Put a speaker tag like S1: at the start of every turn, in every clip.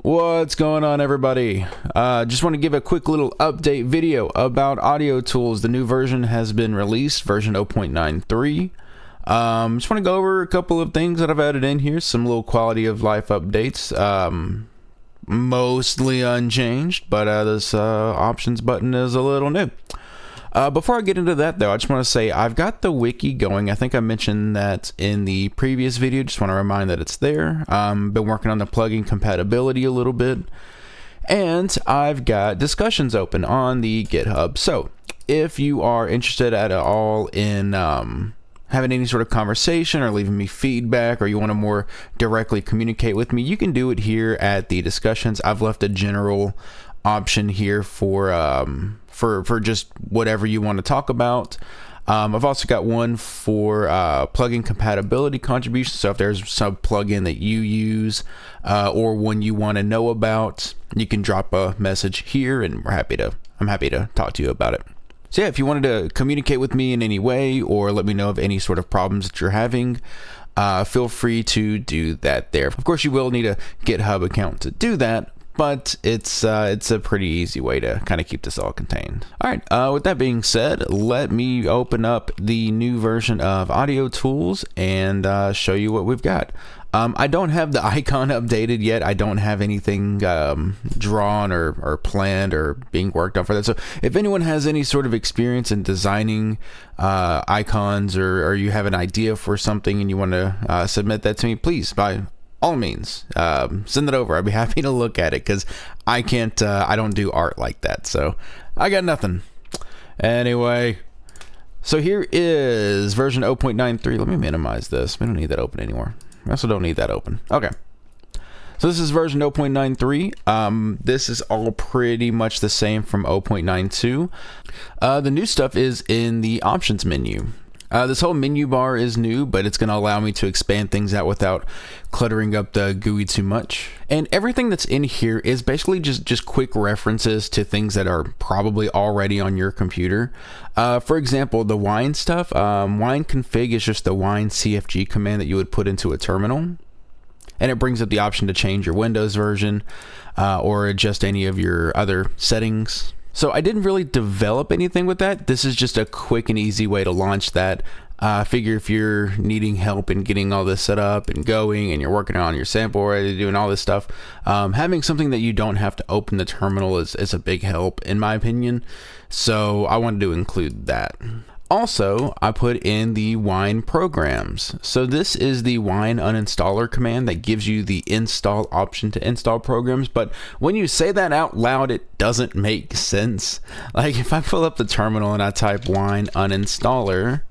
S1: What's going on, everybody? Just want to give a quick little update video about AudioTools. The new version has been released, version 0.93. Just want to go over a couple of things that I've added in here, some little quality of life updates. Mostly unchanged, but this options button is a little new. Before I get into that, though, I just want to say I've got the wiki going. I think I mentioned that in the previous video. Just want to remind that it's there. Been working on the plugin compatibility a little bit, and I've got discussions open on the GitHub. So if you are interested at all in having any sort of conversation or leaving me feedback, or you want to more directly communicate with me, you can do it here at the discussions. I've left a general option here for just whatever you want to talk about. I've also got one for plugin compatibility contributions. So if there's some plugin that you use or one you want to know about, you can drop a message here, and I'm happy to talk to you about it. So yeah, if you wanted to communicate with me in any way or let me know of any sort of problems that you're having, feel free to do that there. Of course, you will need a GitHub account to do that, but it's a pretty easy way to kind of keep this all contained. All right, with that being said, let me open up the new version of AudioTools and show you what we've got. I don't have the icon updated yet. I don't have anything drawn or planned or being worked on for that. So if anyone has any sort of experience in designing icons, or you have an idea for something and you want to submit that to me, please, by all means, send it over. I'd be happy to look at it, because I don't do art like that, so I got nothing. Anyway, so here is version 0.93. Let me minimize this. We don't need that open anymore. I also don't need that open. Okay. So this is version 0.93. This is all pretty much the same from 0.92. The new stuff is in the options menu. This whole menu bar is new, but it's going to allow me to expand things out without cluttering up the GUI too much. And everything that's in here is basically just quick references to things that are probably already on your computer. For example, the wine stuff, wine config is just the wine CFG command that you would put into a terminal. And it brings up the option to change your Windows version or adjust any of your other settings. So I didn't really develop anything with that. This is just a quick and easy way to launch that. Figure if you're needing help in getting all this set up and going, and you're working on your sample already, doing all this stuff, having something that you don't have to open the terminal is a big help, in my opinion. So I wanted to include that. Also, I put in the wine programs. So this is the wine uninstaller command that gives you the install option to install programs. But when you say that out loud, it doesn't make sense. Like if I pull up the terminal and I type wine uninstaller,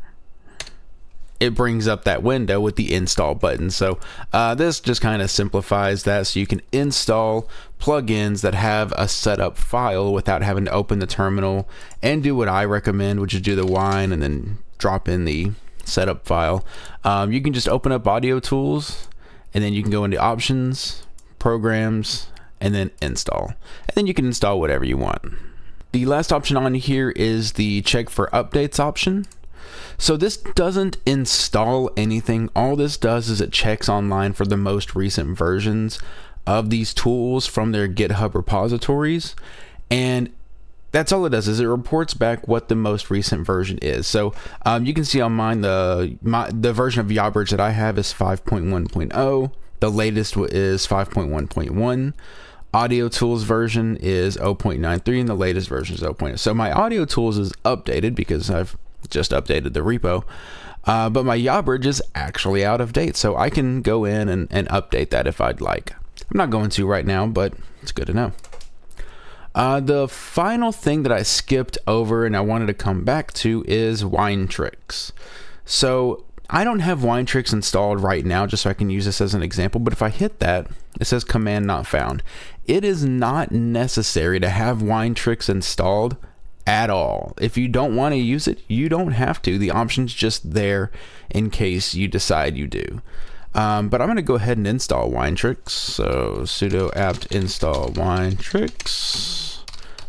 S1: it brings up that window with the install button. So this just kind of simplifies that, so you can install plugins that have a setup file without having to open the terminal and do what I recommend, which is do the wine and then drop in the setup file. You can just open up AudioTools, and then you can go into options, programs, and then install. And then you can install whatever you want. The last option on here is the check for updates option. So this doesn't install anything. All this does is it checks online for the most recent versions of these tools from their GitHub repositories, and that's all it does, is it reports back what the most recent version is. So you can see on mine, the version of Yabridge that I have is 5.1.0. The latest is 5.1.1. AudioTools version is 0.93, and the latest version is 0.0. So my AudioTools is updated because I've just updated the repo, but my Yabridge is actually out of date, so I can go in and update that if I'd like. I'm not going to right now, but it's good to know. The final thing that I skipped over and I wanted to come back to is wine tricks. So I don't have wine tricks installed right now, just so I can use this as an example, but if I hit that, it says command not found. It is not necessary to have wine tricks installed at all. If you don't want to use it, you don't have to. The option's just there in case you decide you do. But I'm going to go ahead and install wine tricks. So sudo apt install wine tricks,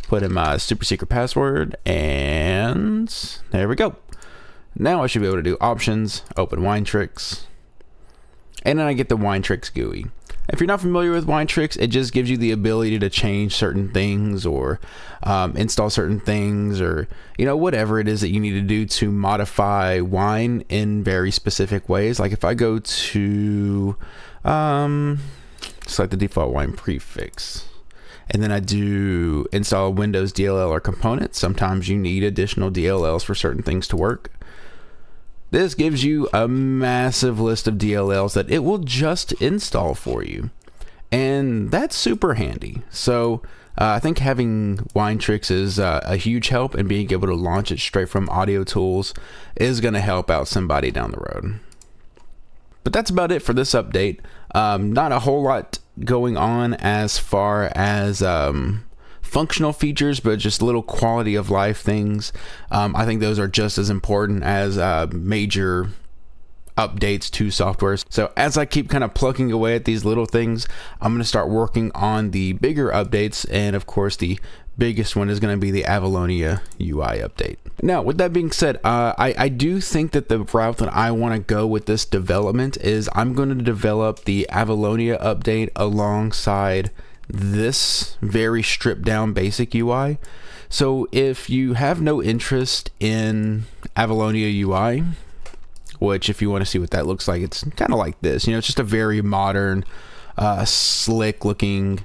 S1: put in my super secret password, and there we go. Now I should be able to do options, open wine tricks, and then I get the wine tricks GUI. If you're not familiar with Wine-Trix, it just gives you the ability to change certain things or install certain things, or whatever it is that you need to do to modify Wine in very specific ways. Like if I go to select the default Wine prefix, and then I do install a Windows DLL or component, sometimes you need additional DLLs for certain things to work. This gives you a massive list of DLLs that it will just install for you. And that's super handy. So I think having Wine-Trix is a huge help, and being able to launch it straight from AudioTools is going to help out somebody down the road. But that's about it for this update. Not a whole lot going on as far as functional features, but just little quality of life things. I think those are just as important as major updates to softwares. So as I keep kind of plugging away at these little things, I'm going to start working on the bigger updates, and of course the biggest one is going to be the Avalonia UI update. Now, with that being said, I do think that the route that I want to go with this development is I'm going to develop the Avalonia update alongside this very stripped down basic UI. So if you have no interest in Avalonia UI, which if you want to see what that looks like, it's kind of like this, it's just a very modern, slick looking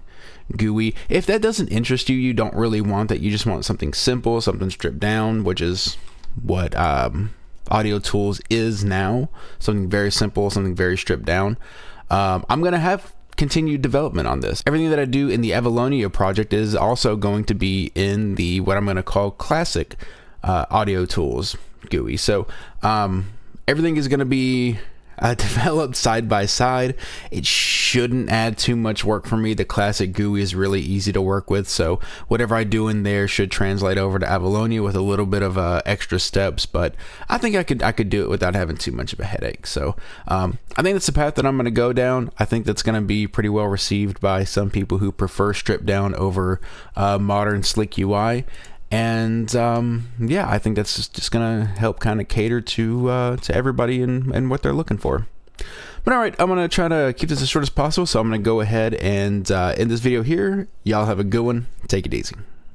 S1: GUI. If that doesn't interest you, you don't really want that, you just want something simple, something stripped down, which is what AudioTools is now. Something very simple, something very stripped down. I'm going to have continued development on this. Everything that I do in the Avalonia project is also going to be in the what I'm going to call classic AudioTools GUI. So everything is going to be developed side by side. It shouldn't add too much work for me. The classic GUI is really easy to work with, so whatever I do in there should translate over to Avalonia with a little bit of extra steps, but I think I could do it without having too much of a headache. So I think that's the path that I'm going to go down. I think that's going to be pretty well received by some people who prefer stripped down over modern slick UI. And yeah, I think that's just gonna help kind of cater to everybody and what they're looking for. But all right, I'm gonna try to keep this as short as possible, so I'm gonna go ahead and end this video here. Y'all have a good one. Take it easy.